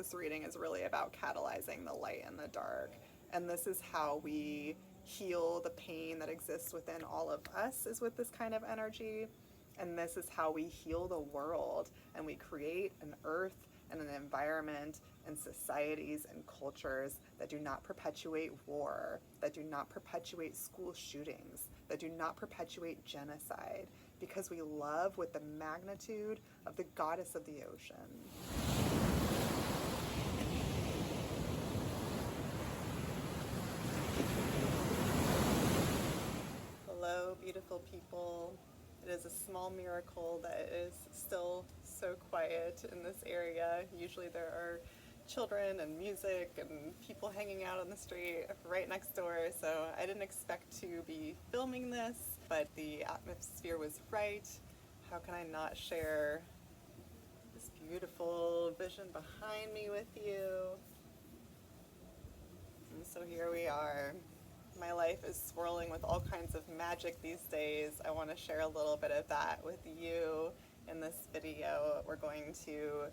this reading is really about catalyzing the light and the dark. And this is how we heal the pain that exists within all of us, is with this kind of energy. And this is how we heal the world, and we create an earth and an environment and societies and cultures that do not perpetuate war, that do not perpetuate school shootings, that do not perpetuate genocide, because we love with the magnitude of the goddess of the ocean. Hello, beautiful people. It is a small miracle that it is still so quiet in this area. Usually there are children and music and people hanging out on the street right next door, so I didn't expect to be filming this, but the atmosphere was right. How can I not share this beautiful vision behind me with you? And so here we are. My life is swirling with all kinds of magic these days. I want to share a little bit of that with you in this video. We're going to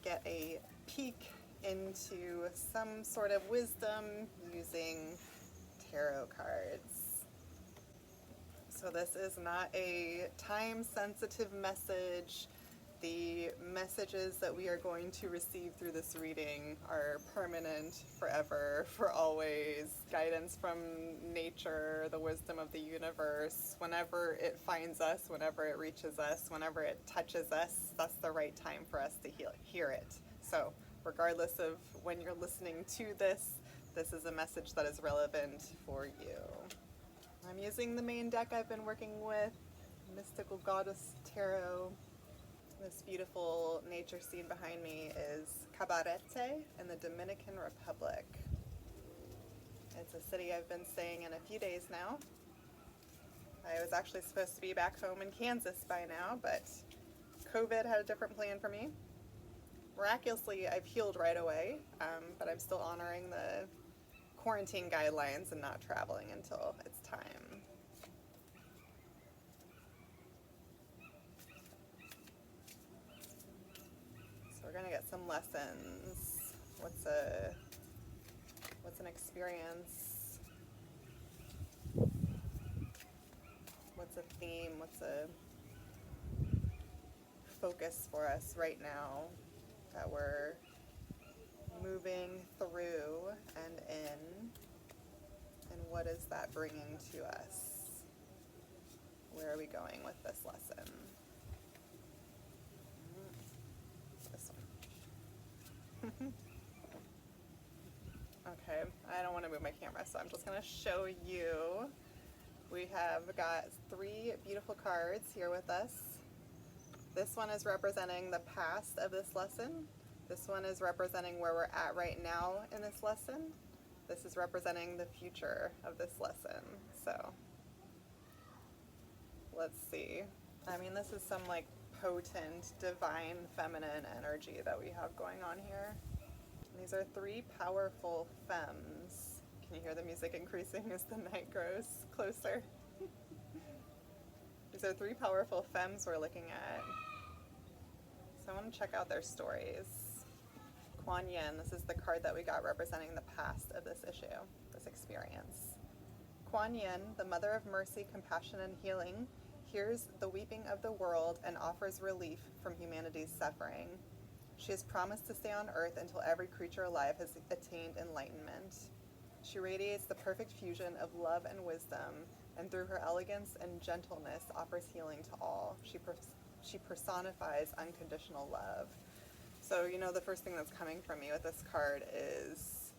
get a peek into some sort of wisdom using tarot cards. So this is not a time-sensitive message. The messages that we are going to receive through this reading are permanent, forever, for always. Guidance from nature, the wisdom of the universe. Whenever it finds us, whenever it reaches us, whenever it touches us, that's the right time for us to hear it. So regardless of when you're listening to this, this is a message that is relevant for you. I'm using the main deck I've been working with, Mystical Goddess Tarot. This beautiful nature scene behind me is Cabarete in the Dominican Republic. It's a city I've been staying in a few days now. I was actually supposed to be back home in Kansas by now, but COVID had a different plan for me. Miraculously, I've healed right away, but I'm still honoring the quarantine guidelines and not traveling until it's time. We're gonna get some lessons. What's an experience? What's a theme? What's a focus for us right now that we're moving through and in? And what is that bringing to us? Where are we going with this lesson? This one. Okay, I don't want to move my camera, so I'm just going to show you. We have got 3 beautiful cards here with us. This one is representing the past of this lesson. This one is representing where we're at right now in this lesson. This is representing the future of this lesson. So, let's see. I mean, this is some like potent, divine, feminine energy that we have going on here. And these are 3 powerful femmes. Can you hear the music increasing as the night grows closer? These are 3 powerful femmes we're looking at. So I want to check out their stories. Kuan Yin, this is the card that we got representing the past of this issue, this experience. Kuan Yin, the mother of mercy, compassion, and healing, hears the weeping of the world and offers relief from humanity's suffering. She has promised to stay on Earth until every creature alive has attained enlightenment. She radiates the perfect fusion of love and wisdom, and through her elegance and gentleness offers healing to all. She personifies unconditional love. So, you know, the first thing that's coming from me with this card is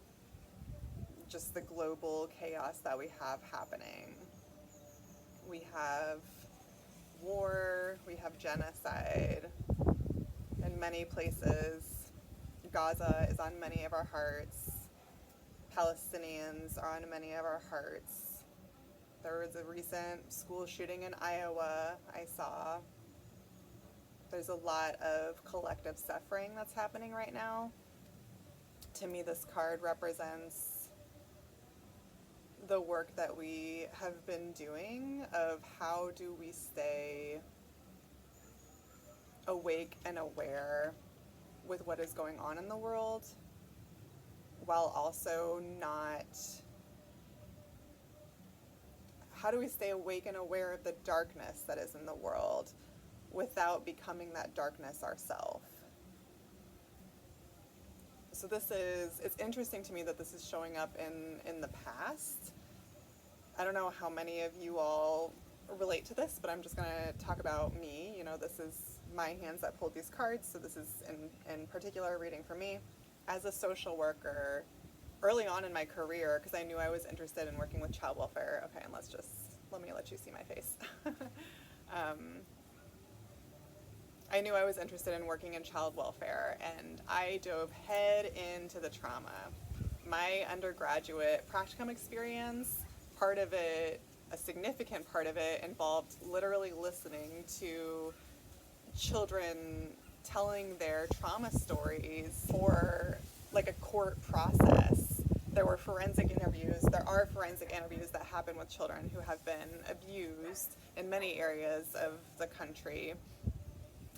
just the global chaos that we have happening. We have war, we have genocide in many places. Gaza is on many of our hearts. Palestinians are on many of our hearts. There was a recent school shooting in Iowa I saw. There's a lot of collective suffering that's happening right now. To me, this card represents the work that we have been doing of how do we stay awake and aware with what is going on in the world, while also not, how do we stay awake and aware of the darkness that is in the world without becoming that darkness ourselves? So it's interesting to me that this is showing up in the past. I don't know how many of you all relate to this, but I'm just going to talk about me. You know, this is my hands that pulled these cards, so this is in particular a reading for me. As a social worker, early on in my career, because I knew I was interested in working with child welfare. Okay, and let me let you see my face. I knew I was interested in working in child welfare, and I dove head into the trauma. My undergraduate practicum experience, part of it, a significant part of it, involved literally listening to children telling their trauma stories for like a court process. There are forensic interviews that happen with children who have been abused in many areas of the country.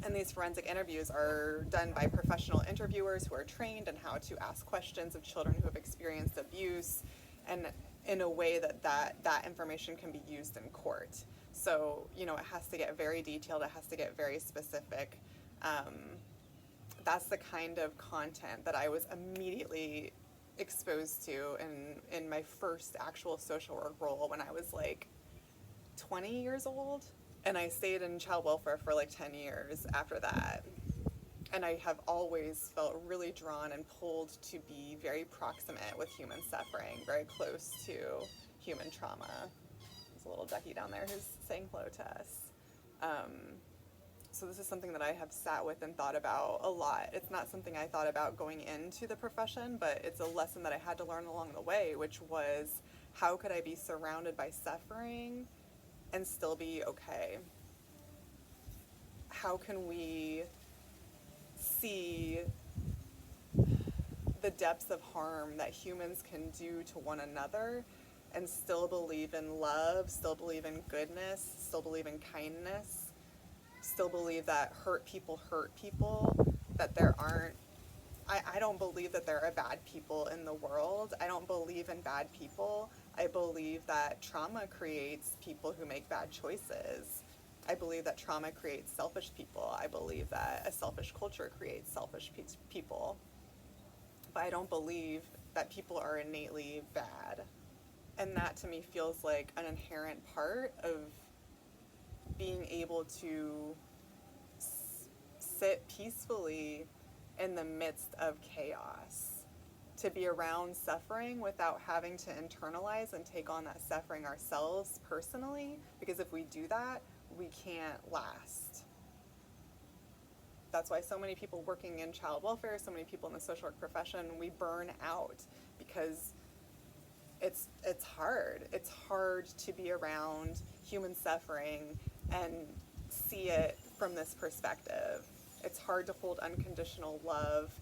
And these forensic interviews are done by professional interviewers who are trained in how to ask questions of children who have experienced abuse, and in a way that information can be used in court. So, you know, it has to get very detailed, it has to get very specific. That's the kind of content that I was immediately exposed to in my first actual social work role when I was like 20 years old. And I stayed in child welfare for like 10 years after that. And I have always felt really drawn and pulled to be very proximate with human suffering, very close to human trauma. There's a little ducky down there who's saying hello to us. So this is something that I have sat with and thought about a lot. It's not something I thought about going into the profession, but it's a lesson that I had to learn along the way, which was, how could I be surrounded by suffering and still be okay? How can we see the depths of harm that humans can do to one another and still believe in love, still believe in goodness, still believe in kindness, still believe that hurt people, that there aren't, I don't believe that there are bad people in the world. I don't believe in bad people. I believe that trauma creates people who make bad choices. I believe that trauma creates selfish people. I believe that a selfish culture creates selfish people. But I don't believe that people are innately bad. And that to me feels like an inherent part of being able to sit peacefully in the midst of chaos, to be around suffering without having to internalize and take on that suffering ourselves personally, because if we do that, we can't last. That's why so many people working in child welfare, so many people in the social work profession, we burn out, because it's hard. It's hard to be around human suffering and see it from this perspective. It's hard to hold unconditional love,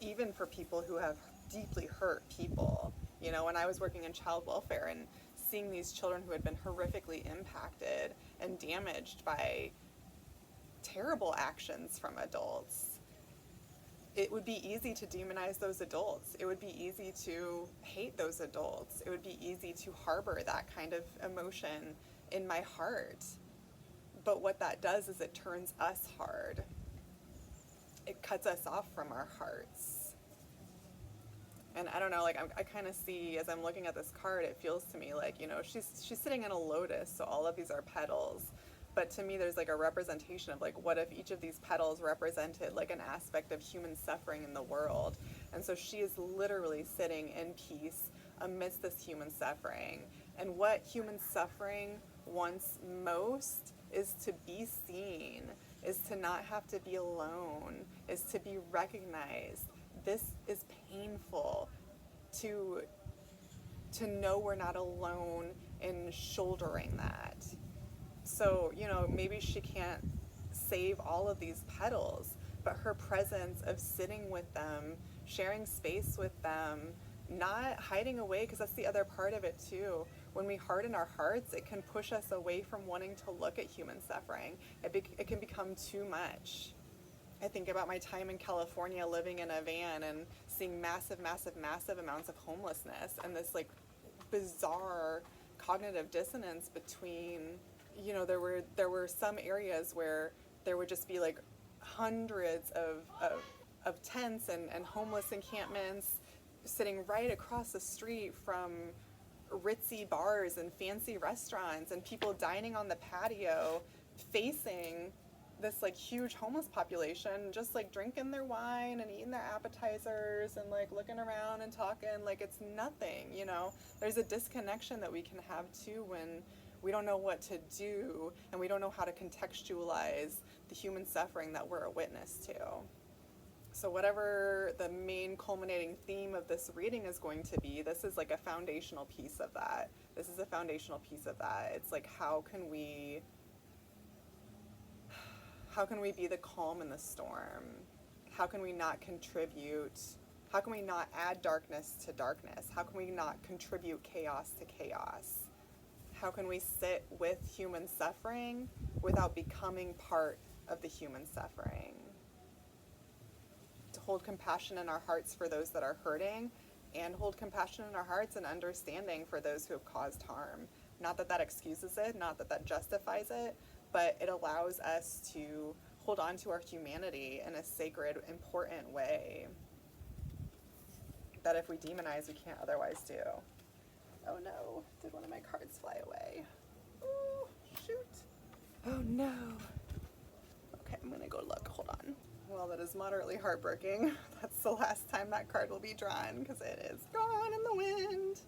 even for people who have deeply hurt people. You know, when I was working in child welfare and seeing these children who had been horrifically impacted and damaged by terrible actions from adults, it would be easy to demonize those adults. It would be easy to hate those adults. It would be easy to harbor that kind of emotion in my heart. But what that does is it turns us hard. It cuts us off from our hearts. And I don't know, like I kind of see, as I'm looking at this card, it feels to me like, you know, she's sitting in a lotus, so all of these are petals. But to me, there's like a representation of like, what if each of these petals represented like an aspect of human suffering in the world? And so she is literally sitting in peace amidst this human suffering. And what human suffering wants most is to be seen, is to not have to be alone, is to be recognized. This is painful, to know we're not alone in shouldering that. So, you know, maybe she can't save all of these petals, but her presence of sitting with them, sharing space with them, not hiding away, because that's the other part of it too. When we harden our hearts, it can push us away from wanting to look at human suffering. It can become too much. I think about my time in California living in a van and seeing massive, massive, massive amounts of homelessness and this like bizarre cognitive dissonance between, you know, there were some areas where there would just be like hundreds of tents and homeless encampments sitting right across the street from ritzy bars and fancy restaurants and people dining on the patio facing this like huge homeless population just like drinking their wine and eating their appetizers and like looking around and talking like it's nothing, you know. There's a disconnection that we can have too when we don't know what to do and we don't know how to contextualize the human suffering that we're a witness to. So whatever the main culminating theme of this reading is going to be, this is like a foundational piece of that. This is a foundational piece of that. It's like how can we be the calm in the storm? How can we not contribute? How can we not add darkness to darkness? How can we not contribute chaos to chaos? How can we sit with human suffering without becoming part of the human suffering? To hold compassion in our hearts for those that are hurting and hold compassion in our hearts and understanding for those who have caused harm. Not that that excuses it, not that that justifies it, but it allows us to hold on to our humanity in a sacred, important way that if we demonize, we can't otherwise do. Oh no, did one of my cards fly away? Oh, shoot. Oh no. Okay, I'm gonna go look, hold on. Well, that is moderately heartbreaking. That's the last time that card will be drawn because it is gone in the wind.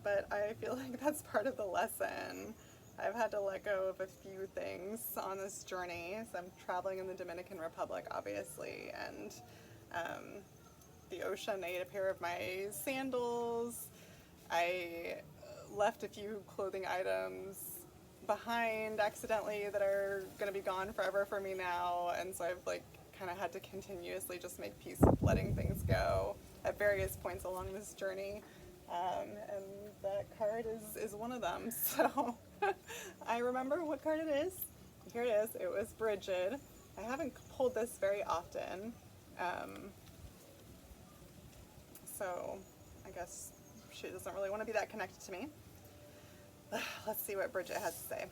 But I feel like that's part of the lesson. I've had to let go of a few things on this journey. So I'm traveling in the Dominican Republic, obviously, and the ocean ate a pair of my sandals. I left a few clothing items behind accidentally that are going to be gone forever for me now, and so I've like kind of had to continuously just make peace with letting things go at various points along this journey, and that card is one of them. So I remember what card it is. Here it is. It was Bridget. I haven't pulled this very often, so I guess she doesn't really want to be that connected to me. Let's see what Bridget has to say.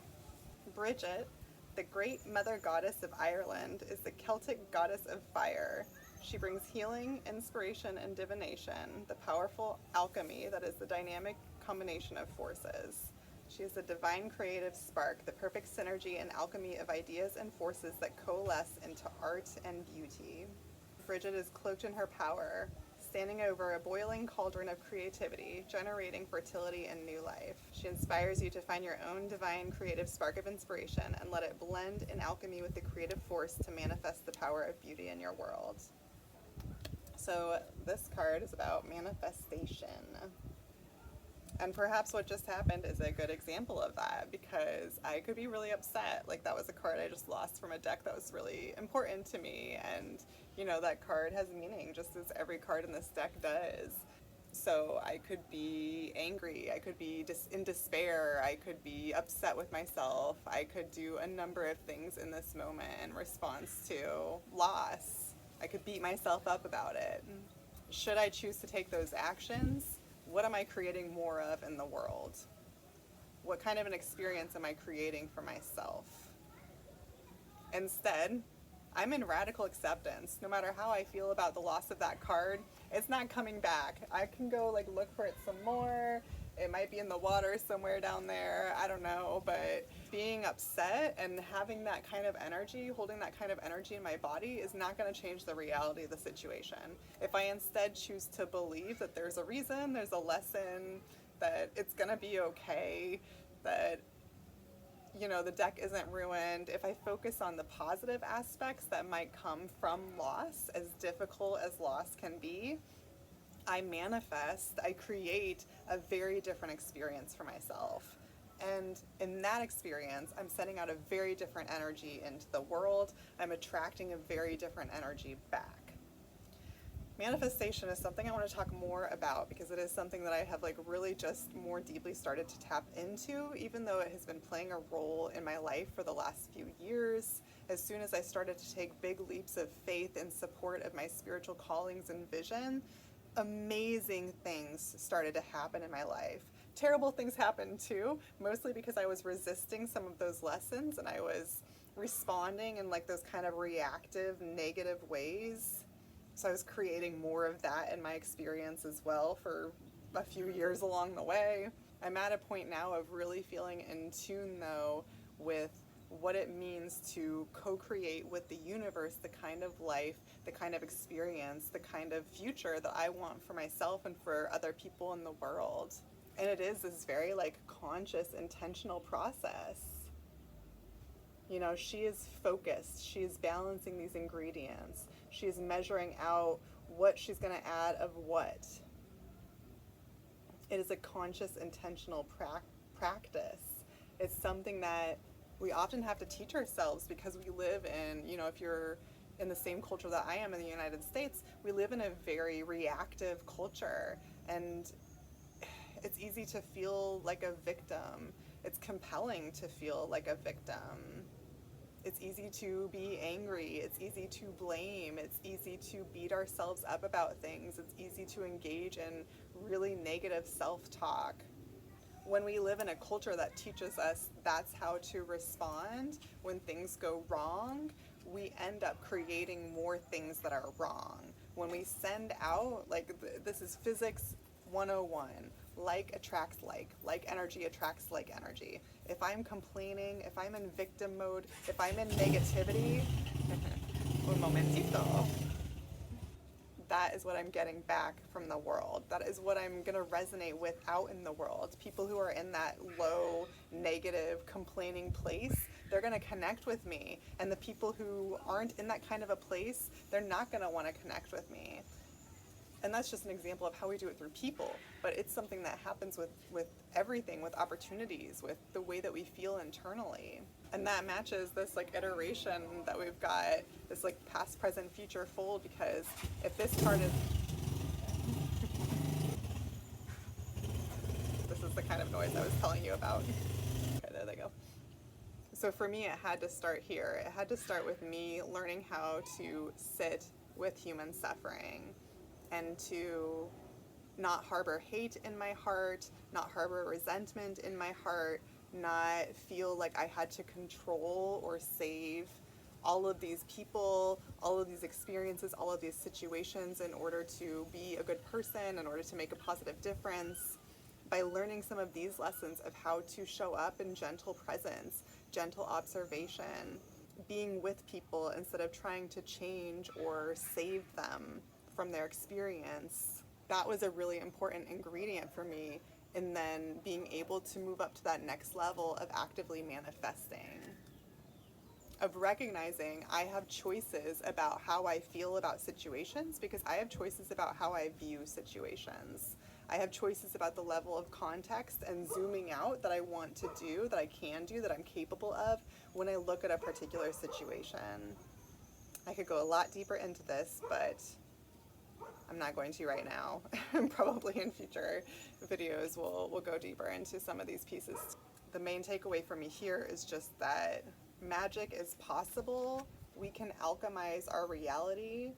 Bridget, the great mother goddess of Ireland, is the Celtic goddess of fire. She brings healing, inspiration, and divination, the powerful alchemy that is the dynamic combination of forces. She is the divine creative spark, the perfect synergy and alchemy of ideas and forces that coalesce into art and beauty. Bridget is cloaked in her power, standing over a boiling cauldron of creativity, generating fertility and new life. She inspires you to find your own divine creative spark of inspiration and let it blend in alchemy with the creative force to manifest the power of beauty in your world. So this card is about manifestation. And perhaps what just happened is a good example of that, because I could be really upset. Like, that was a card I just lost from a deck that was really important to me. And, you know, that card has meaning just as every card in this deck does. So I could be angry. I could be in despair. I could be upset with myself. I could do a number of things in this moment in response to loss. I could beat myself up about it. Should I choose to take those actions? What am I creating more of in the world? What kind of an experience am I creating for myself? Instead, I'm in radical acceptance. No matter how I feel about the loss of that card, it's not coming back. I can go like look for it some more. It might be in the water somewhere down there. I don't know. But being upset and having that kind of energy, holding that kind of energy in my body is not going to change the reality of the situation. If I instead choose to believe that there's a reason, there's a lesson, that it's going to be okay, that, you know, the deck isn't ruined. If I focus on the positive aspects that might come from loss, as difficult as loss can be, I manifest, I create a very different experience for myself. And in that experience, I'm sending out a very different energy into the world. I'm attracting a very different energy back. Manifestation is something I want to talk more about because it is something that I have like really just more deeply started to tap into, even though it has been playing a role in my life for the last few years. As soon as I started to take big leaps of faith in support of my spiritual callings and vision, amazing things started to happen in my life. Terrible things happened too, mostly because I was resisting some of those lessons and I was responding in like those kind of reactive, negative ways. So I was creating more of that in my experience as well for a few years along the way. I'm at a point now of really feeling in tune though with what it means to co-create with the universe the kind of life, the kind of experience, the kind of future that I want for myself and for other people in the world. And it is this very like conscious, intentional process. You know, she is focused. She is balancing these ingredients. She is measuring out what she's going to add of what. It is a conscious, intentional practice. It's something that we often have to teach ourselves because we live in, you know, if you're in the same culture that I am in the United States, we live in a very reactive culture. And it's easy to feel like a victim. It's compelling to feel like a victim. It's easy to be angry. It's easy to blame. It's easy to beat ourselves up about things. It's easy to engage in really negative self-talk. When we live in a culture that teaches us that's how to respond when things go wrong, we end up creating more things that are wrong. When we send out, like this is physics 101, like attracts like energy attracts like energy. If I'm complaining, if I'm in victim mode, if I'm in negativity, un momentito, that is what I'm getting back from the world. That is what I'm going to resonate with out in the world. People who are in that low, negative, complaining place, they're going to connect with me. And the people who aren't in that kind of a place, they're not going to want to connect with me. And that's just an example of how we do it through people. But it's something that happens with everything, with opportunities, with the way that we feel internally. And that matches this like iteration that we've got, this like past, present, future fold, because if this card is, this is the kind of noise I was telling you about. Okay, there they go. So for me, it had to start here. It had to start with me learning how to sit with human suffering and to not harbor hate in my heart, not harbor resentment in my heart, not feel like I had to control or save all of these people, all of these experiences, all of these situations in order to be a good person, in order to make a positive difference. By learning some of these lessons of how to show up in gentle presence, gentle observation, being with people instead of trying to change or save them from their experience, that was a really important ingredient for me. And then being able to move up to that next level of actively manifesting, of recognizing I have choices about how I feel about situations because I have choices about how I view situations. I have choices about the level of context and zooming out that I want to do, that I can do, that I'm capable of when I look at a particular situation. I could go a lot deeper into this, but I'm not going to right now. Probably in future videos we'll go deeper into some of these pieces. The main takeaway for me here is just that magic is possible. We can alchemize our reality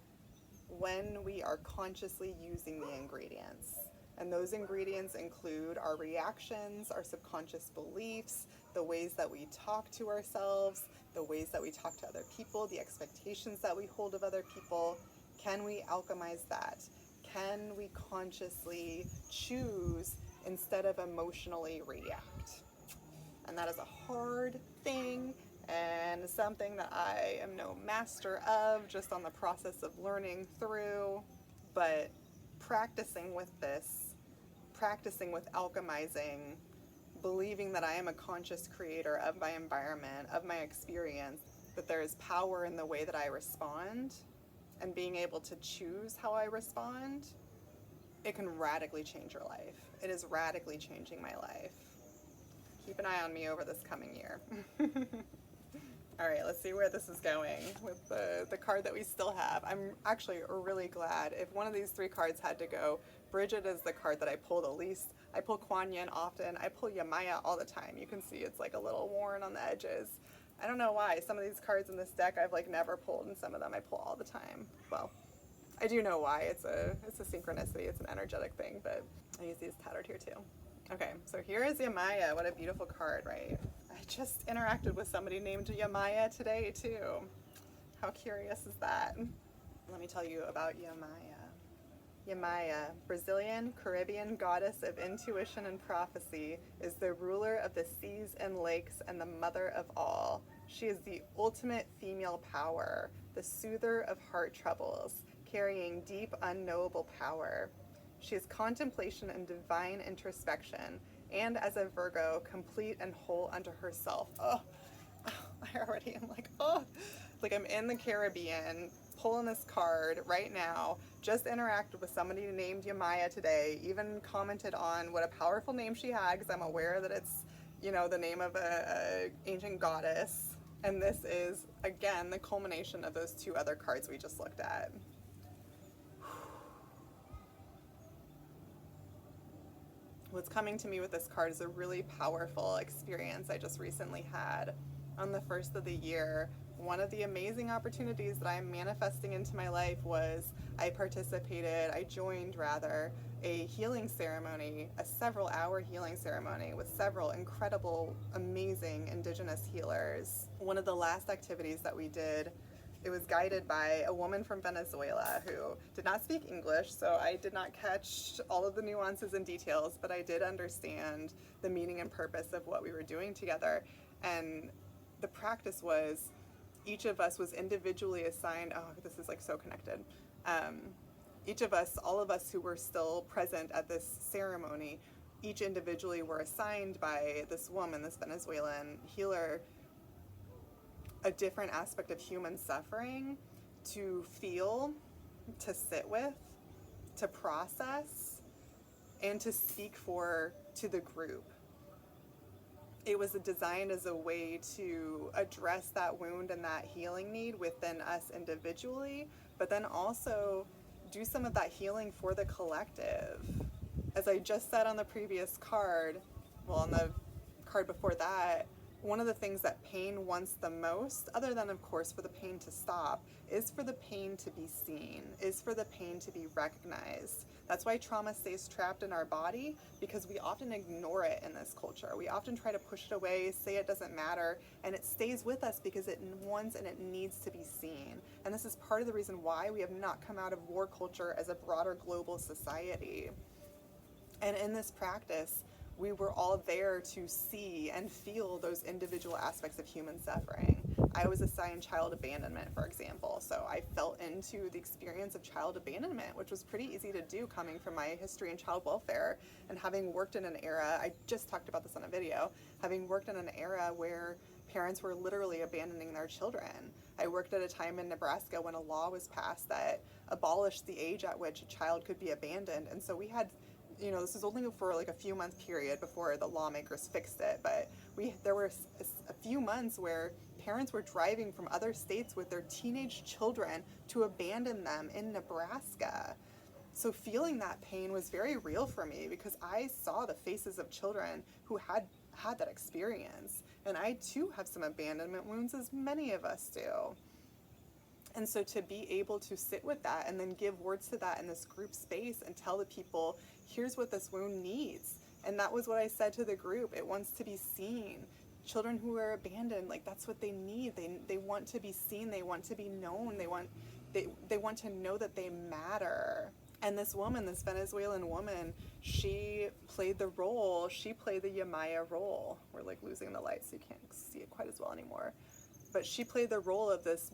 when we are consciously using the ingredients. And those ingredients include our reactions, our subconscious beliefs, the ways that we talk to ourselves, the ways that we talk to other people, the expectations that we hold of other people. Can we alchemize that? Can we consciously choose instead of emotionally react? And that is a hard thing and something that I am no master of, just on the process of learning through. But practicing with this, practicing with alchemizing, believing that I am a conscious creator of my environment, of my experience, that there is power in the way that I respond, and being able to choose how I respond, it can radically change your life. It is radically changing my life. Keep an eye on me over this coming year. All right, let's see where this is going with the card that we still have. I'm actually really glad. If one of these three cards had to go, Bridget is the card that I pull the least. I pull Kuan Yin often. I pull Yamaya all the time. You can see it's like a little worn on the edges. I don't know why. Some of these cards in this deck I've like never pulled, and some of them I pull all the time. Well, I do know why. It's a synchronicity. It's an energetic thing, but I use these tattered here too. Okay, so here is Yamaya. What a beautiful card, right? I just interacted with somebody named Yamaya today too. How curious is that? Let me tell you about Yamaya. Yamaya, Brazilian Caribbean goddess of intuition and prophecy, is the ruler of the seas and lakes and the mother of all. She is the ultimate female power, the soother of heart troubles, carrying deep, unknowable power. She is contemplation and divine introspection, and as a Virgo, complete and whole unto herself. Oh, I already am like I'm in the Caribbean, pulling this card right now. Just interacted with somebody named Yamaya today, even commented on what a powerful name she had, because I'm aware that it's, you know, the name of a ancient goddess. And this is, again, the culmination of those two other cards we just looked at. What's coming to me with this card is a really powerful experience I just recently had on the first of the year. One of the amazing opportunities that I'm manifesting into my life was I joined a healing ceremony, a several-hour healing ceremony with several incredible, amazing indigenous healers. One of the last activities that we did, it was guided by a woman from Venezuela who did not speak English, so I did not catch all of the nuances and details, but I did understand the meaning and purpose of what we were doing together. And the practice was each of us was individually assigned, oh, this is like so connected. Each of us, all of us who were still present at this ceremony, each individually were assigned by this woman, this Venezuelan healer, a different aspect of human suffering to feel, to sit with, to process, and to speak for to the group. It was designed as a way to address that wound and that healing need within us individually, but then also do some of that healing for the collective. As I just said on the previous card, well, on the card before that, one of the things that pain wants the most, other than of course for the pain to stop, is for the pain to be seen, is for the pain to be recognized. That's why trauma stays trapped in our body, because we often ignore it in this culture. We often try to push it away, say it doesn't matter, and it stays with us because it wants and it needs to be seen. And this is part of the reason why we have not come out of war culture as a broader global society. And in this practice, we were all there to see and feel those individual aspects of human suffering. I was assigned child abandonment, for example, so I felt into the experience of child abandonment, which was pretty easy to do coming from my history in child welfare and having worked in an era, I just talked about this on a video, having worked in an era where parents were literally abandoning their children. I worked at a time in Nebraska when a law was passed that abolished the age at which a child could be abandoned, and so we had, you know, this is only for like a few month period before the lawmakers fixed it, but there were a few months where parents were driving from other states with their teenage children to abandon them in Nebraska. So feeling that pain was very real for me because I saw the faces of children who had that experience. And I too have some abandonment wounds, as many of us do. And so to be able to sit with that and then give words to that in this group space and tell the people, here's what this wound needs. And that was what I said to the group. It wants to be seen. Children who are abandoned, like that's what they need. They want to be seen. They want to be known. They want to know that they matter. And this woman, this Venezuelan woman, she played the role. She played the Yamaya role. We're like losing the light, so you can't see it quite as well anymore. But she played the role of this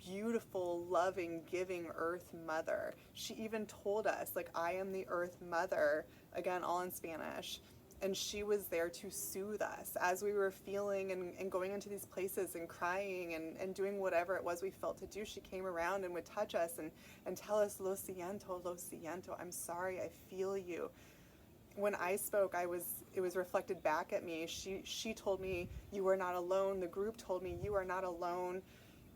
beautiful, loving, giving Earth Mother. She even told us, like, I am the Earth Mother, again, all in Spanish. And she was there to soothe us as we were feeling and going into these places and crying and doing whatever it was we felt to do. She came around and would touch us and tell us, lo siento, I'm sorry, I feel you. when I spoke, it was reflected back at me. She told me, you are not alone. The group told me, you are not alone.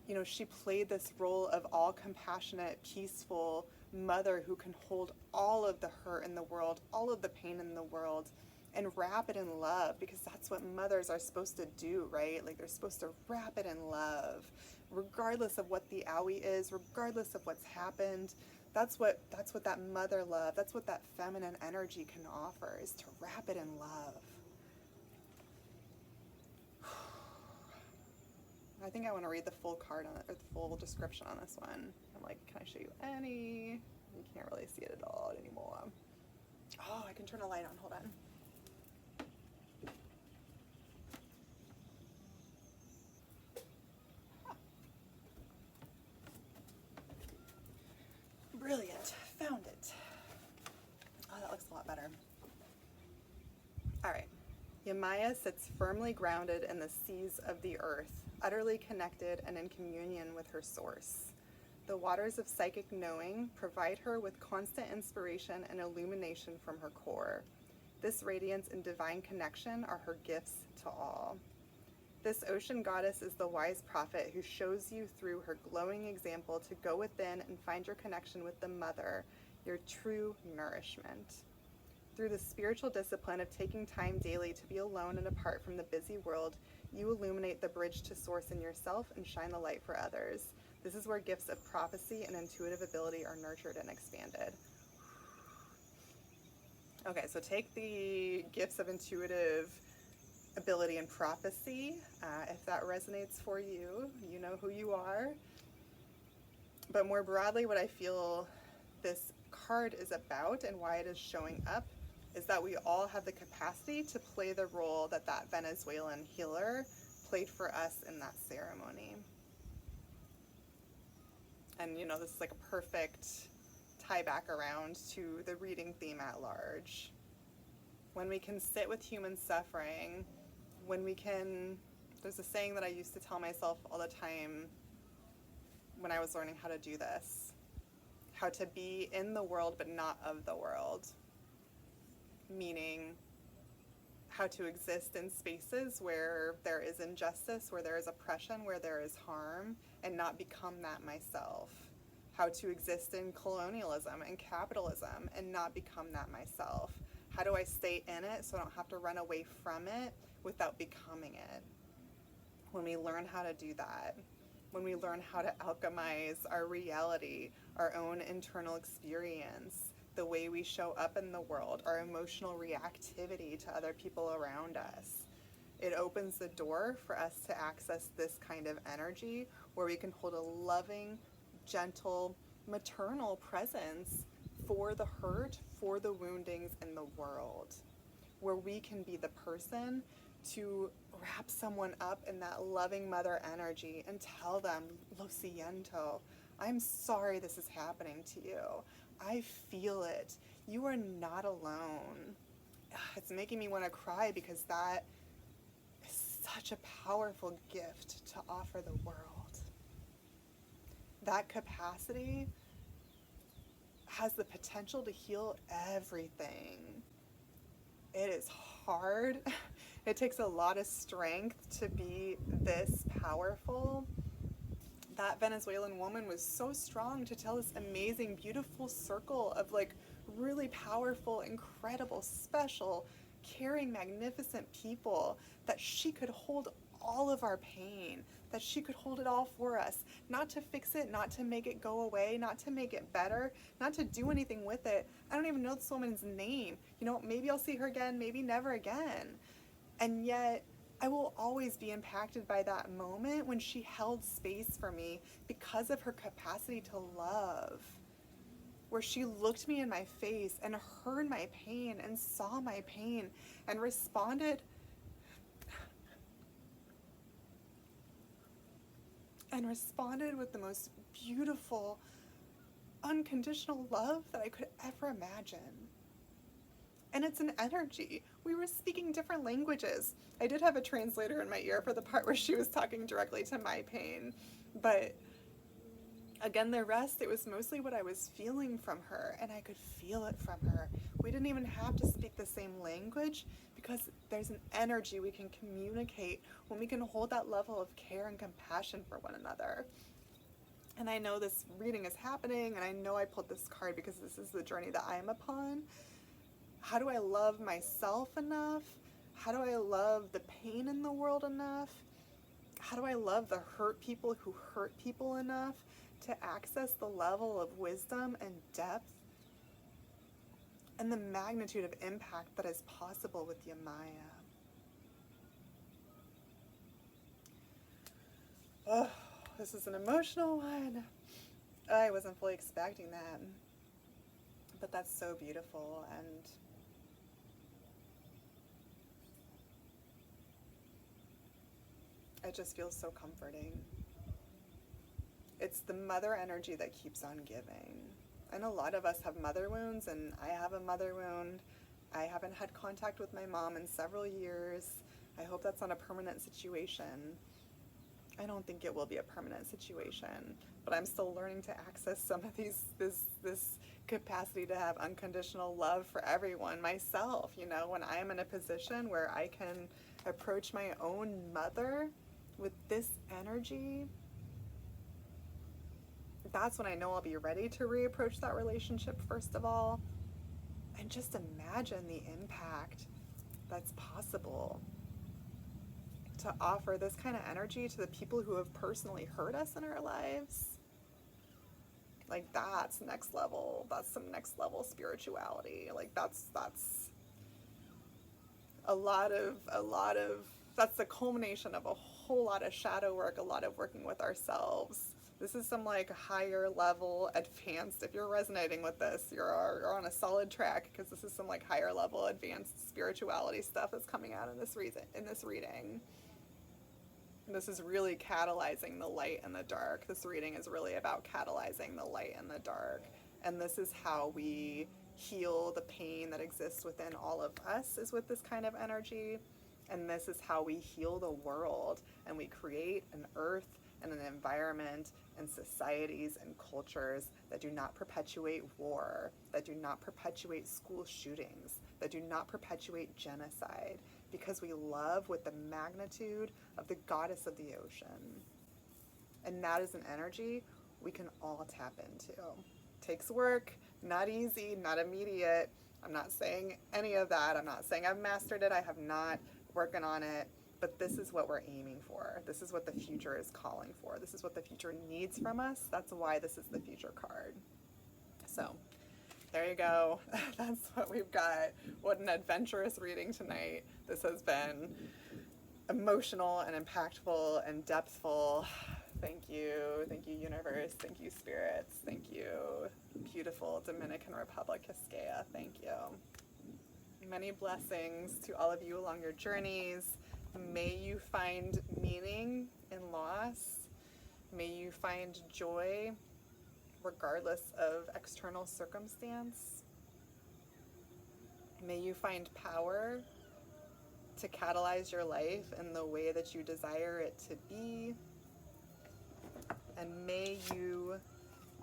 You know, she played this role of all compassionate, peaceful mother who can hold all of the hurt in the world, all of the pain in the world, and wrap it in love, because that's what mothers are supposed to do, right? Like, they're supposed to wrap it in love, regardless of what the owie is, regardless of what's happened. That's what that mother love, that's what that feminine energy can offer, is to wrap it in love. I think I want to read the full card on it, or the full description on this one. I'm like, can I show you any? You can't really see it at all anymore. Oh, I can turn a light on. Hold on. Huh. Brilliant. Found it. Oh, that looks a lot better. All right. Yemaya sits firmly grounded in the seas of the earth, utterly connected and in communion with her source. The waters of psychic knowing provide her with constant inspiration and illumination from her core. This radiance and divine connection are her gifts to all. This ocean goddess is the wise prophet who shows you through her glowing example to go within and find your connection with the mother, your true nourishment. Through the spiritual discipline of taking time daily to be alone and apart from the busy world, you illuminate the bridge to source in yourself and shine the light for others. This is where gifts of prophecy and intuitive ability are nurtured and expanded. Okay, so take the gifts of intuitive ability and prophecy. If that resonates for you, you know who you are. But more broadly, what I feel this card is about and why it is showing up is that we all have the capacity to play the role that that Venezuelan healer played for us in that ceremony. And, you know, this is like a perfect tie back around to the reading theme at large. When we can sit with human suffering, when we can, there's a saying that I used to tell myself all the time when I was learning how to do this, how to be in the world but not of the world. Meaning how to exist in spaces where there is injustice, where there is oppression, where there is harm, and not become that myself. How to exist in colonialism and capitalism and not become that myself. How do I stay in it so I don't have to run away from it without becoming it? When we learn how to do that, when we learn how to alchemize our reality, our own internal experience, the way we show up in the world, our emotional reactivity to other people around us. It opens the door for us to access this kind of energy where we can hold a loving, gentle, maternal presence for the hurt, for the woundings in the world, where we can be the person to wrap someone up in that loving mother energy and tell them, lo siento, I'm sorry this is happening to you. I feel it. You are not alone. It's making me want to cry because that is such a powerful gift to offer the world. That capacity has the potential to heal everything. It is hard. It takes a lot of strength to be this powerful. That Venezuelan woman was so strong to tell this amazing, beautiful circle of like really powerful, incredible, special, caring, magnificent people that she could hold all of our pain, that she could hold it all for us, not to fix it, not to make it go away, not to make it better, not to do anything with it. I don't even know this woman's name. You know, maybe I'll see her again, maybe never again. And yet, I will always be impacted by that moment when she held space for me because of her capacity to love, where she looked me in my face and heard my pain and saw my pain and responded with the most beautiful, unconditional love that I could ever imagine. And it's an energy. We were speaking different languages. I did have a translator in my ear for the part where she was talking directly to my pain, but Again, the rest, it was mostly what I was feeling from her, and I could feel it from her. We didn't even have to speak the same language because there's an energy we can communicate when we can hold that level of care and compassion for one another. And I know this reading is happening, and I know I pulled this card because this is the journey that I am upon. How do I love myself enough? How do I love the pain in the world enough? How do I love the hurt people who hurt people enough to access the level of wisdom and depth and the magnitude of impact that is possible with Yamaya? Oh, this is an emotional one. I wasn't fully expecting that. But that's so beautiful, and it just feels so comforting. It's the mother energy that keeps on giving. And a lot of us have mother wounds, and I have a mother wound. I haven't had contact with my mom in several years. I hope that's not a permanent situation. I don't think it will be a permanent situation, but I'm still learning to access some of this capacity to have unconditional love for everyone myself. You know, when I am in a position where I can approach my own mother with this energy, that's when I know I'll be ready to reapproach that relationship, first of all. And just imagine the impact that's possible to offer this kind of energy to the people who have personally hurt us in our lives. Like, that's next level. That's some next level spirituality. Like, that's a lot of that's the culmination of a whole lot of shadow work, a lot of working with ourselves. This is some like higher level advanced, if you're resonating with this, you're on a solid track, because this is some like higher level advanced spirituality stuff that's coming out in this reading. This is really catalyzing the light and the dark. This reading is really about catalyzing the light and the dark. And this is how we heal the pain that exists within all of us, is with this kind of energy. And this is how we heal the world. And we create an earth and an environment and societies and cultures that do not perpetuate war, that do not perpetuate school shootings, that do not perpetuate genocide, because we love with the magnitude of the goddess of the ocean. And that is an energy we can all tap into. Takes work, not easy, not immediate. I'm not saying any of that. I'm not saying I've mastered it. I have not. Working on it. But this is what we're aiming for. This is what the future is calling for. This is what the future needs from us. That's why this is the future card. So there you go. That's what we've got. What an adventurous reading tonight. This has been emotional and impactful and depthful. Thank you. Thank you, universe. Thank you, spirits. Thank you, beautiful Dominican Republic, Quisqueya. Thank you. Many blessings to all of you along your journeys. May you find meaning in loss. May you find joy regardless of external circumstance. May you find power to catalyze your life in the way that you desire it to be. And may you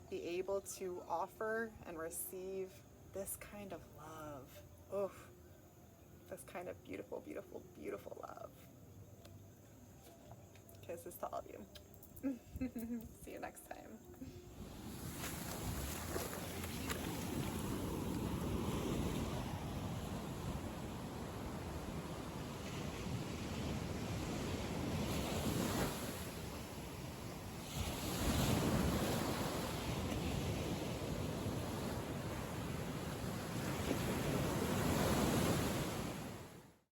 be able to offer and receive this kind of love. Oof. This kind of beautiful, beautiful, beautiful love. Kisses to all of you.